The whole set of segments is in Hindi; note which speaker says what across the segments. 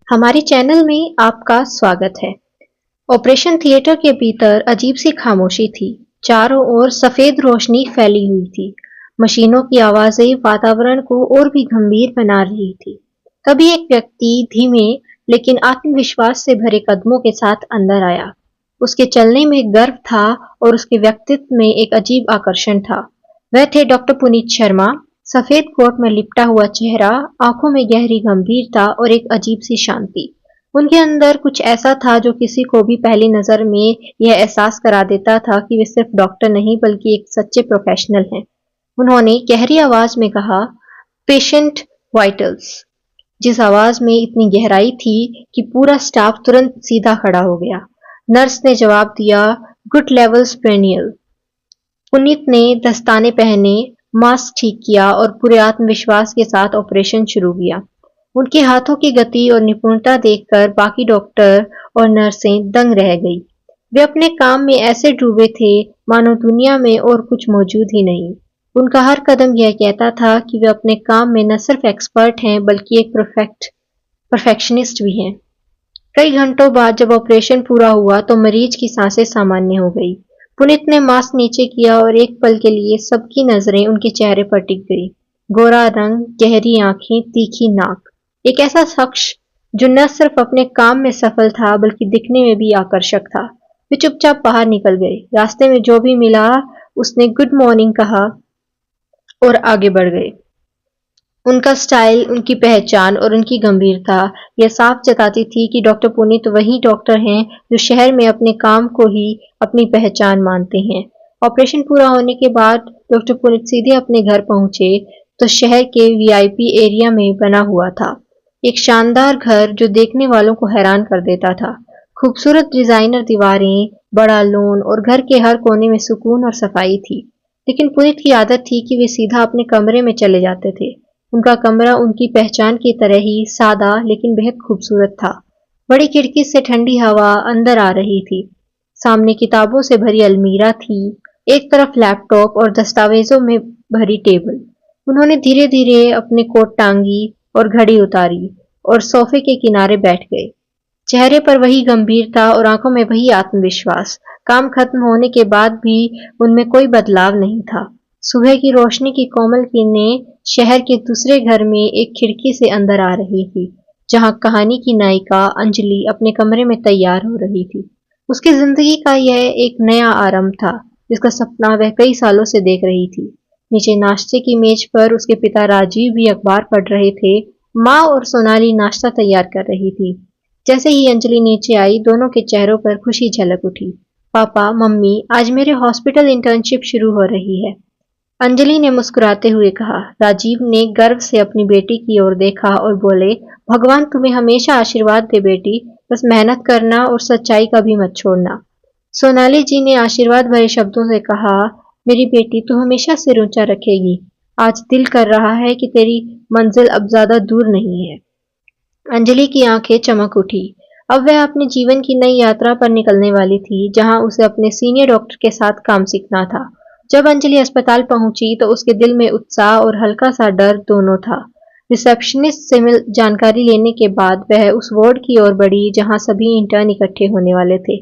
Speaker 1: हमारे चैनल में आपका स्वागत है। ऑपरेशन थिएटर के भीतर अजीब सी खामोशी थी। चारों ओर सफेद रोशनी फैली हुई थी। मशीनों की आवाजें वातावरण को और भी गंभीर बना रही थी। तभी एक व्यक्ति धीमे लेकिन आत्मविश्वास से भरे कदमों के साथ अंदर आया। उसके चलने में गर्व था और उसके व्यक्तित्व में एक अजीब आकर्षण था। वह थे डॉक्टर पुनीत शर्मा। सफेद कोट में लिपटा हुआ चेहरा, आंखों में गहरी गंभीरता और एक अजीब सी शांति। उनके अंदर कुछ ऐसा था जो किसी को भी पहली नजर में यह एहसास करा देता था कि वे सिर्फ डॉक्टर नहीं बल्कि एक सच्चे प्रोफेशनल हैं। उन्होंने गहरी आवाज में कहा, पेशेंट वाइटल्स। जिस आवाज में इतनी गहराई थी कि पूरा स्टाफ तुरंत सीधा खड़ा हो गया। नर्स ने जवाब दिया, गुड लेवल्स पेनियल। पुनीत ने दस्ताने पहने, मास्क ठीक किया और पूरे आत्मविश्वास के साथ ऑपरेशन शुरू किया। उनके हाथों की गति और निपुणता देखकर बाकी डॉक्टर और नर्सें दंग रह गई। वे अपने काम में ऐसे डूबे थे मानो दुनिया में और कुछ मौजूद ही नहीं। उनका हर कदम यह कहता था कि वे अपने काम में न सिर्फ एक्सपर्ट हैं बल्कि एक परफेक्शनिस्ट भी हैं। कई घंटों बाद जब ऑपरेशन पूरा हुआ तो मरीज की सांसें सामान्य हो गई। पुनीत ने मास्क नीचे किया और एक पल के लिए सबकी नजरें उनके चेहरे पर टिक गई। गोरा रंग, गहरी आंखें, तीखी नाक। एक ऐसा शख्स जो न सिर्फ अपने काम में सफल था बल्कि दिखने में भी आकर्षक था। वे चुपचाप बाहर निकल गए। रास्ते में जो भी मिला उसने गुड मॉर्निंग कहा और आगे बढ़ गए। उनका स्टाइल, उनकी पहचान और उनकी गंभीरता यह साफ जताती थी कि डॉक्टर पुनीत वही डॉक्टर हैं जो शहर में अपने काम को ही अपनी पहचान मानते हैं। ऑपरेशन पूरा होने के बाद डॉक्टर पुनीत सीधे अपने घर पहुंचे तो शहर के वीआईपी एरिया में बना हुआ था। एक शानदार घर जो देखने वालों को हैरान कर देता था। खूबसूरत डिजाइनर दीवारें, बड़ा लॉन और घर के हर कोने में सुकून और सफाई थी। लेकिन पुनीत की आदत थी कि वे सीधा अपने कमरे में चले जाते थे। उनका कमरा उनकी पहचान की तरह ही सादा लेकिन बेहद खूबसूरत था। बड़ी खिड़की से ठंडी हवा अंदर आ रही थी। सामने किताबों से भरी अलमीरा थी। एक तरफ लैपटॉप और दस्तावेजों में भरी टेबल। उन्होंने धीरे धीरे अपने कोट टांगी और घड़ी उतारी और सोफे के किनारे बैठ गए। चेहरे पर वही गंभीरता और आंखों में वही आत्मविश्वास। काम खत्म होने के बाद भी उनमें कोई बदलाव नहीं था। सुबह की रोशनी की कोमल किरणें शहर के दूसरे घर में एक खिड़की से अंदर आ रही थी, जहां कहानी की नायिका अंजलि अपने कमरे में तैयार हो रही थी। उसकी जिंदगी का यह एक नया आरंभ था, जिसका सपना वह कई सालों से देख रही थी। नीचे नाश्ते की मेज पर उसके पिता राजीव भी अखबार पढ़ रहे थे। माँ और सोनाली नाश्ता तैयार कर रही थी। जैसे ही अंजलि नीचे आई, दोनों के चेहरों पर खुशी झलक उठी। पापा, मम्मी, आज मेरे हॉस्पिटल इंटर्नशिप शुरू हो रही है, अंजलि ने मुस्कुराते हुए कहा। राजीव ने गर्व से अपनी बेटी की ओर देखा और बोले, भगवान तुम्हें हमेशा आशीर्वाद दे बेटी, बस मेहनत करना और सच्चाई का भी मत छोड़ना। सोनाली जी ने आशीर्वाद भरे शब्दों से कहा, मेरी बेटी तू हमेशा सिर ऊंचा रखेगी। आज दिल कर रहा है कि तेरी मंजिल अब ज्यादा दूर नहीं है। अंजलि की आंखें चमक उठी। अब वह अपने जीवन की नई यात्रा पर निकलने वाली थी, जहां उसे अपने सीनियर डॉक्टर के साथ काम सीखना था। जब अंजलि अस्पताल पहुंची तो उसके दिल में उत्साह और हल्का सा डर दोनों था। रिसेप्शनिस्ट से मिल जानकारी लेने के बाद वह उस वार्ड की ओर बढ़ी जहां सभी इंटर्न इकट्ठे होने वाले थे।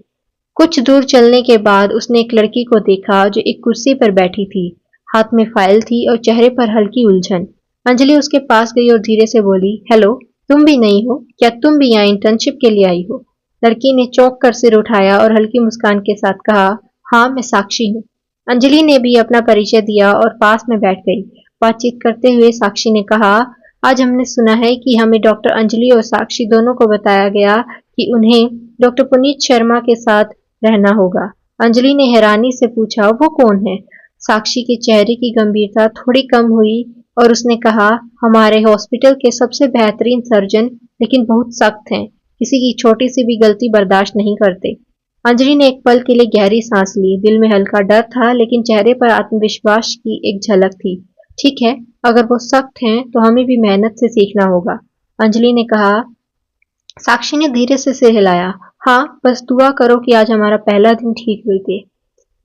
Speaker 1: कुछ दूर चलने के बाद उसने एक लड़की को देखा जो एक कुर्सी पर बैठी थी। हाथ में फाइल थी और चेहरे पर हल्की उलझन। अंजलि उसके पास गई और धीरे से बोली, हेलो, तुम भी नहीं हो क्या? तुम भी यहाँ इंटर्नशिप के लिए आई हो? लड़की ने चौंक कर सिर उठाया और हल्की मुस्कान के साथ कहा, हाँ, मैं साक्षी हूँ। अंजलि ने भी अपना परिचय दिया और पास में बैठ गई। बातचीत करते हुए साक्षी ने कहा, आज हमने सुना है कि हमें डॉक्टर अंजलि और साक्षी दोनों को बताया गया कि उन्हें डॉक्टर पुनीत शर्मा के साथ रहना होगा। अंजलि ने हैरानी से पूछा, वो कौन है? साक्षी के चेहरे की गंभीरता थोड़ी कम हुई और उसने कहा, हमारे हॉस्पिटल के सबसे बेहतरीन सर्जन, लेकिन बहुत सख्त हैं। किसी की छोटी सी भी गलती बर्दाश्त नहीं करते। अंजलि ने एक पल के लिए गहरी सांस ली। दिल में हल्का डर था लेकिन चेहरे पर आत्मविश्वास की एक झलक थी। ठीक है, अगर वो सख्त हैं तो हमें भी मेहनत से सीखना होगा, अंजलि ने कहा। साक्षी ने धीरे से सिर हिलाया। हाँ, बस दुआ करो कि आज हमारा पहला दिन ठीक बीते।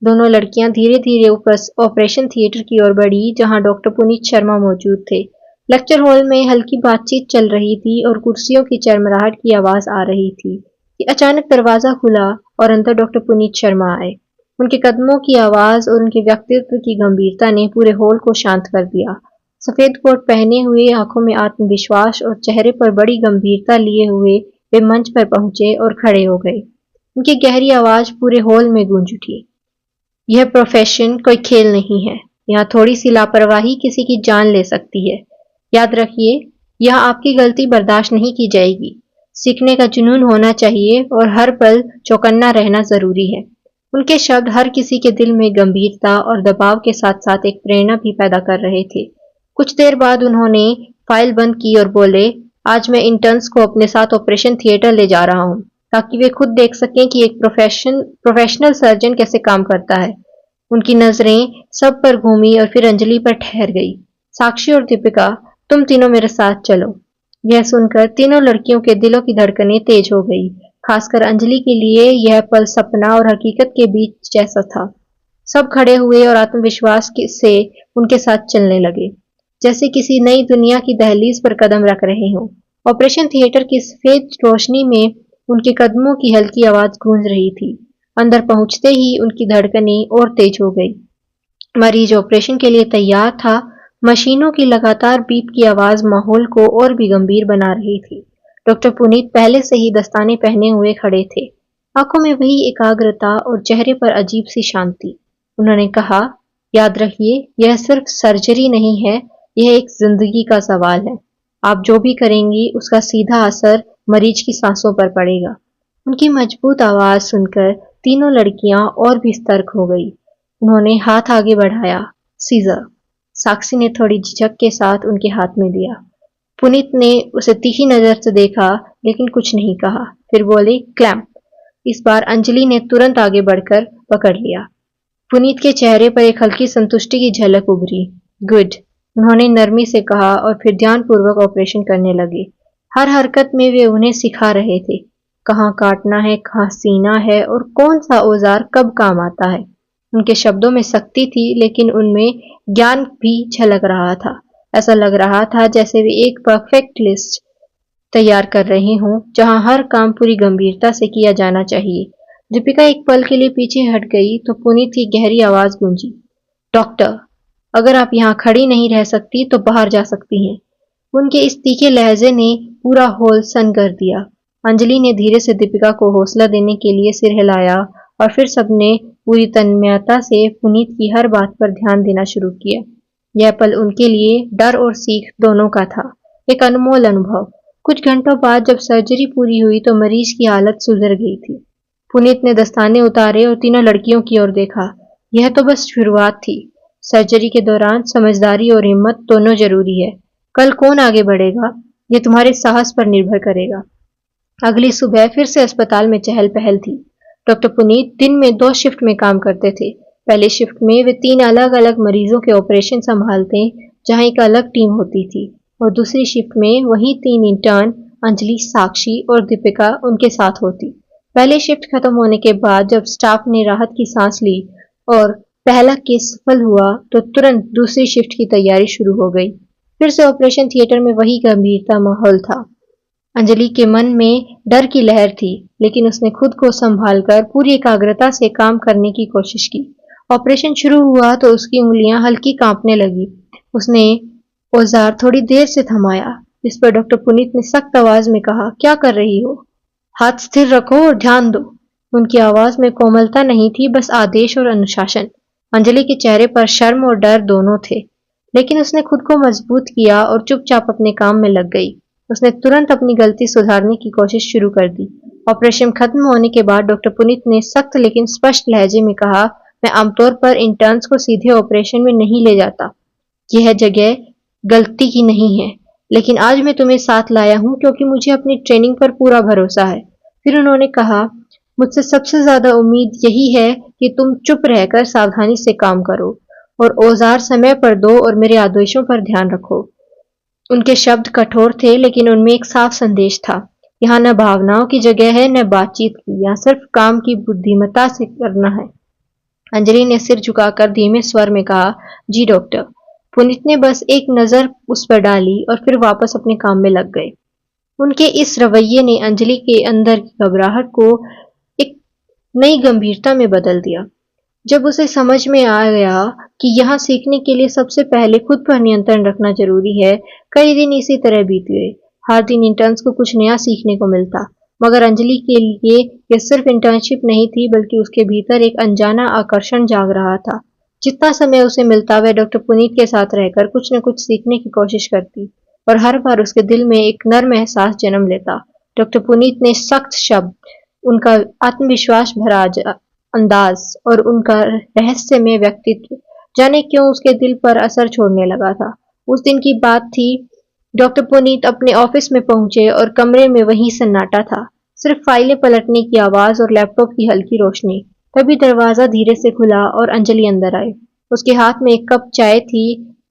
Speaker 1: दोनों लड़कियां धीरे धीरे ऑपरेशन थिएटर की ओर बढ़ी जहां डॉक्टर पुनीत शर्मा मौजूद थे। लेक्चर हॉल में हल्की बातचीत चल रही थी और कुर्सियों की चरमराहट की आवाज आ रही थी कि अचानक दरवाजा खुला और अंदर डॉक्टर पुनीत शर्मा आए। उनके कदमों की आवाज और उनके व्यक्तित्व की गंभीरता ने पूरे हॉल को शांत कर दिया। सफेद कोट पहने हुए, आंखों में आत्मविश्वास और चेहरे पर बड़ी गंभीरता लिए हुए वे मंच पर पहुंचे और खड़े हो गए। उनकी गहरी आवाज पूरे हॉल में गूंज उठी। यह प्रोफेशन कोई खेल नहीं है। यहाँ थोड़ी सी लापरवाही किसी की जान ले सकती है। याद रखिए, यहाँ आपकी गलती बर्दाश्त नहीं की जाएगी। सीखने का जुनून होना चाहिए और हर पल चौकन्ना रहना जरूरी है। उनके शब्द हर किसी के दिल में गंभीरता और दबाव के साथ साथ एक प्रेरणा भी पैदा कर रहे थे। कुछ देर बाद उन्होंने फाइल बंद की और बोले, आज मैं इंटर्न्स को अपने साथ ऑपरेशन थिएटर ले जा रहा हूँ ताकि वे खुद देख सकें कि एक प्रोफेशनल सर्जन कैसे काम करता है। उनकी नजरें सब पर घूमी और फिर अंजलि पर ठहर गई। साक्षी और दीपिका, तुम तीनों मेरे साथ चलो। यह सुनकर तीनों लड़कियों के दिलों की धड़कनें तेज हो गई। खासकर अंजलि के लिए यह पल सपना और हकीकत के बीच जैसा था। सब खड़े हुए और आत्मविश्वास से उनके साथ चलने लगे, जैसे किसी नई दुनिया की दहलीज पर कदम रख रहे हों। ऑपरेशन थिएटर की सफेद रोशनी में उनके कदमों की हल्की आवाज गूंज रही थी। अंदर पहुंचते ही उनकी धड़कनें और तेज हो गई। मरीज ऑपरेशन के लिए तैयार था। मशीनों की लगातार बीप की आवाज माहौल को और भी गंभीर बना रही थी। डॉक्टर पुनीत पहले से ही दस्ताने पहने हुए खड़े थे, आंखों में वही एकाग्रता और चेहरे पर अजीब सी शांति। उन्होंने कहा, याद रखिए, यह सिर्फ सर्जरी नहीं है, यह एक जिंदगी का सवाल है। आप जो भी करेंगी उसका सीधा असर मरीज की सांसों पर पड़ेगा। उनकी मजबूत आवाज सुनकर तीनों लड़कियां और भी सतर्क हो गई। उन्होंने हाथ आगे बढ़ाया। सीजर। साक्षी ने थोड़ी झिझक के साथ उनके हाथ में दिया। पुनीत ने उसे तीखी नजर से देखा लेकिन कुछ नहीं कहा। फिर बोले, क्लैंप। इस बार अंजलि ने तुरंत आगे बढ़कर पकड़ लिया। पुनीत के चेहरे पर एक हल्की संतुष्टि की झलक उभरी। गुड, उन्होंने नरमी से कहा और फिर ध्यानपूर्वक ऑपरेशन करने लगे। हर हरकत में वे उन्हें सिखा रहे थे, कहाँ काटना है, कहाँ सीना है और कौन सा औजार कब काम आता है। उनके शब्दों में सख्ती थी लेकिन उनमें ज्ञान भी झलक रहा था। ऐसा लग रहा था जैसे वे एक परफेक्ट लिस्ट तैयार कर रहे हों जहां हर काम पूरी गंभीरता से किया जाना चाहिए। दीपिका एक पल के लिए पीछे हट गई तो पुनीत की गहरी आवाज गूंजी, डॉक्टर, अगर आप यहाँ खड़ी नहीं रह सकती तो बाहर जा सकती हैं। उनके इस तीखे लहजे ने पूरा हॉल सन कर दिया। अंजलि ने धीरे से दीपिका को हौसला देने के लिए सिर हिलाया और फिर सबने पूरी तन्मयता से पुनीत की हर बात पर ध्यान देना शुरू किया। यह पल उनके लिए डर और सीख दोनों का था, एक अनमोल अनुभव। कुछ घंटों बाद जब सर्जरी पूरी हुई तो मरीज की हालत सुधर गई थी। पुनीत ने दस्ताने उतारे और तीनों लड़कियों की ओर देखा। यह तो बस शुरुआत थी। सर्जरी के दौरान समझदारी और हिम्मत दोनों जरूरी है। कल कौन आगे बढ़ेगा, ये तुम्हारे साहस पर निर्भर करेगा। अगली सुबह फिर से अस्पताल में चहल पहल थी। डॉक्टर पुनीत दिन में 2 शिफ्ट में काम करते थे। पहले शिफ्ट में वे 3 अलग अलग मरीजों के ऑपरेशन संभालते, जहां एक अलग टीम होती थी, और दूसरी शिफ्ट में वही 3 इंटर्न अंजलि, साक्षी और दीपिका उनके साथ होती। पहले शिफ्ट खत्म होने के बाद जब स्टाफ ने राहत की सांस ली और पहला केस सफल हुआ तो तुरंत दूसरी शिफ्ट की तैयारी शुरू हो गई। फिर से ऑपरेशन थिएटर में वही गंभीरता माहौल था। अंजलि के मन में डर की लहर थी, लेकिन उसने खुद को संभालकर पूरी एकाग्रता से काम करने की कोशिश की। ऑपरेशन शुरू हुआ तो उसकी उंगलियां हल्की कांपने लगी। उसने औजार थोड़ी देर से थमाया। इस पर डॉक्टर पुनीत ने सख्त आवाज में कहा, क्या कर रही हो? हाथ स्थिर रखो और ध्यान दो। उनकी आवाज में कोमलता नहीं थी, बस आदेश और अनुशासन। अंजलि के चेहरे पर शर्म और डर दोनों थे, लेकिन उसने खुद को मजबूत किया और चुपचाप अपने काम में लग गई। उसने तुरंत अपनी गलती सुधारने की कोशिश शुरू कर दी। ऑपरेशन खत्म होने के बाद डॉक्टर पुनीत ने सख्त लेकिन स्पष्ट लहजे में कहा, मैं आमतौर पर इंटर्न्स को सीधे ऑपरेशन में नहीं ले जाता। यह जगह गलती की नहीं है, लेकिन आज मैं तुम्हें साथ लाया हूं क्योंकि मुझे अपनी ट्रेनिंग पर पूरा भरोसा है। फिर उन्होंने कहा, मुझसे सबसे ज्यादा उम्मीद यही है कि तुम चुप रहकर सावधानी से काम करो और औजार समय पर दो और मेरे आदेशों पर ध्यान रखो। उनके शब्द कठोर थे लेकिन उनमें एक साफ संदेश था। यहाँ न भावनाओं की जगह है न बातचीत की, यहाँ सिर्फ काम की बुद्धिमत्ता से करना है। अंजलि ने सिर झुकाकर धीमे स्वर में कहा, जी डॉक्टर। पुनीत ने बस एक नजर उस पर डाली और फिर वापस अपने काम में लग गए। उनके इस रवैये ने अंजलि के अंदर की घबराहट को एक नई गंभीरता में बदल दिया। जब उसे समझ में आ गया कि यहाँ सीखने के लिए सबसे पहले खुद पर नियंत्रण रखना जरूरी है, कई दिन इसी तरह बीत गए। हर दिन इंटर्न्स को कुछ नया सीखने को मिलता, मगर अंजलि के लिए यह सिर्फ इंटर्नशिप नहीं थी, बल्कि उसके भीतर एक अनजाना आकर्षण जाग रहा था। जितना समय उसे मिलता, वह डॉक्टर पुनीत के साथ रहकर कुछ न कुछ सीखने की कोशिश करती, और हर बार उसके दिल में एक नर्म एहसास जन्म लेता। डॉक्टर पुनीत ने सख्त शब्द, उनका आत्मविश्वास भरा अंदाज और उनका रहस्यमय व्यक्तित्व जाने क्यों उसके दिल पर असर छोड़ने लगा था। उस दिन की बात थी, डॉक्टर पुनीत अपने ऑफिस में पहुंचे और कमरे में वही सन्नाटा था, सिर्फ फाइलें पलटने की आवाज और लैपटॉप की हल्की रोशनी। तभी दरवाजा धीरे से खुला और अंजलि अंदर आई। उसके हाथ में एक कप चाय थी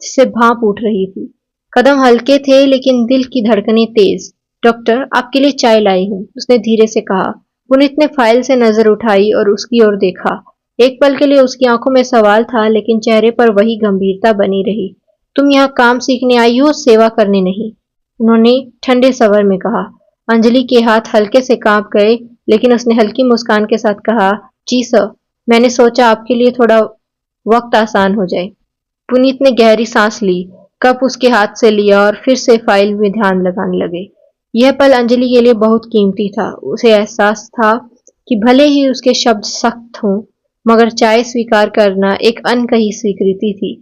Speaker 1: जिससे भाप उठ रही थी। कदम हल्के थे लेकिन दिल की धड़कनें तेज। डॉक्टर, आपके लिए चाय लाई हूँ, उसने धीरे से कहा। पुनीत ने फाइल से नजर उठाई और उसकी ओर देखा। एक पल के लिए उसकी आंखों में सवाल था, लेकिन चेहरे पर वही गंभीरता बनी रही। तुम यहाँ काम सीखने आई हो, सेवा करने नहीं, उन्होंने ठंडे स्वर में कहा। अंजलि के हाथ हल्के से कांप गए, लेकिन उसने हल्की मुस्कान के साथ कहा, जी सर, मैंने सोचा आपके लिए थोड़ा वक्त आसान हो जाए। पुनीत ने गहरी सांस ली, कप उसके हाथ से लिया और फिर से फाइल में ध्यान लगाने लगे। यह पल अंजलि के लिए बहुत कीमती था। उसे एहसास था कि भले ही उसके शब्द सख्त हों, मगर चाय स्वीकार करना एक अनकही स्वीकृति थी।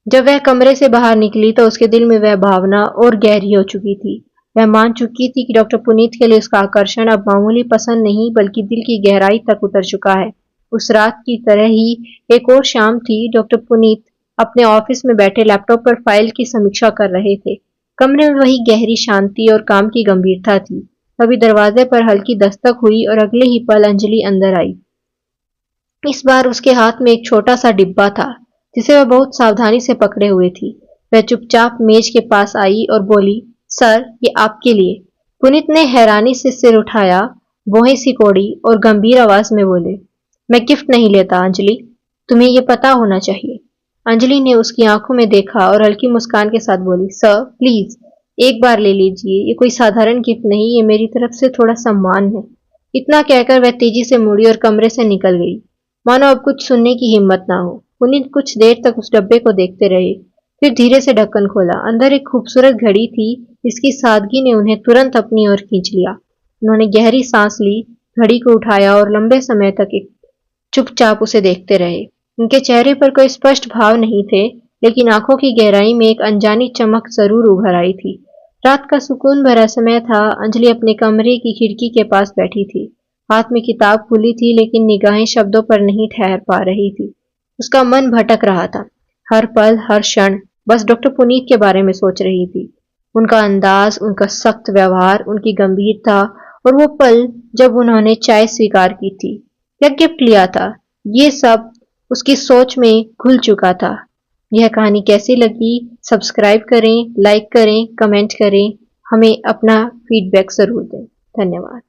Speaker 1: जब वह कमरे से बाहर निकली तो उसके दिल में वह भावना और गहरी हो चुकी थी। वह मान चुकी थी कि डॉक्टर पुनीत के लिए उसका आकर्षण अब मामूली पसंद नहीं, बल्कि दिल की गहराई तक उतर चुका है। उस रात की तरह ही एक और शाम थी। डॉक्टर पुनीत अपने ऑफिस में बैठे लैपटॉप पर फाइल की समीक्षा कर रहे थे। कमरे में वही गहरी शांति और काम की गंभीरता थी। तभी दरवाजे पर हल्की दस्तक हुई और अगले ही पल अंजलि अंदर आई। इस बार उसके हाथ में एक छोटा सा डिब्बा था, जिसे वह बहुत सावधानी से पकड़े हुए थी। वह चुपचाप मेज के पास आई और बोली, सर, ये आपके लिए। पुनीत ने हैरानी से सिर उठाया, भौहें सिकोड़ी और गंभीर आवाज में बोले, मैं गिफ्ट नहीं लेता अंजलि, तुम्हें ये पता होना चाहिए। अंजलि ने उसकी आंखों में देखा और हल्की मुस्कान के साथ बोली, सर प्लीज एक बार ले लीजिए, ये कोई साधारण गिफ्ट नहीं, ये मेरी तरफ से थोड़ा सम्मान है। इतना कहकर वह तेजी से मुड़ी और कमरे से निकल गई, मानो अब कुछ सुनने की हिम्मत ना हो। पुनीत कुछ देर तक उस डब्बे को देखते रहे, फिर धीरे से ढक्कन खोला। अंदर एक खूबसूरत घड़ी थी, जिसकी सादगी ने उन्हें तुरंत अपनी ओर खींच लिया। उन्होंने गहरी सांस ली, घड़ी को उठाया और लंबे समय तक एक चुपचाप उसे देखते रहे। उनके चेहरे पर कोई स्पष्ट भाव नहीं थे, लेकिन आंखों की गहराई में एक अनजानी चमक जरूर उभर आई थी। रात का सुकून भरा समय था। अंजलि अपने कमरे की खिड़की के पास बैठी थी। हाथ में किताब खुली थी, लेकिन निगाहें शब्दों पर नहीं ठहर पा रही थी। उसका मन भटक रहा था। हर पल, हर क्षण बस डॉक्टर पुनीत के बारे में सोच रही थी। उनका अंदाज, उनका सख्त व्यवहार, उनकी गंभीरता, और वो पल जब उन्होंने चाय स्वीकार की थी या गिफ्ट लिया था, ये सब उसकी सोच में घुल चुका था। यह कहानी कैसी लगी? सब्सक्राइब करें, लाइक करें, कमेंट करें, हमें अपना फीडबैक जरूर दें। धन्यवाद।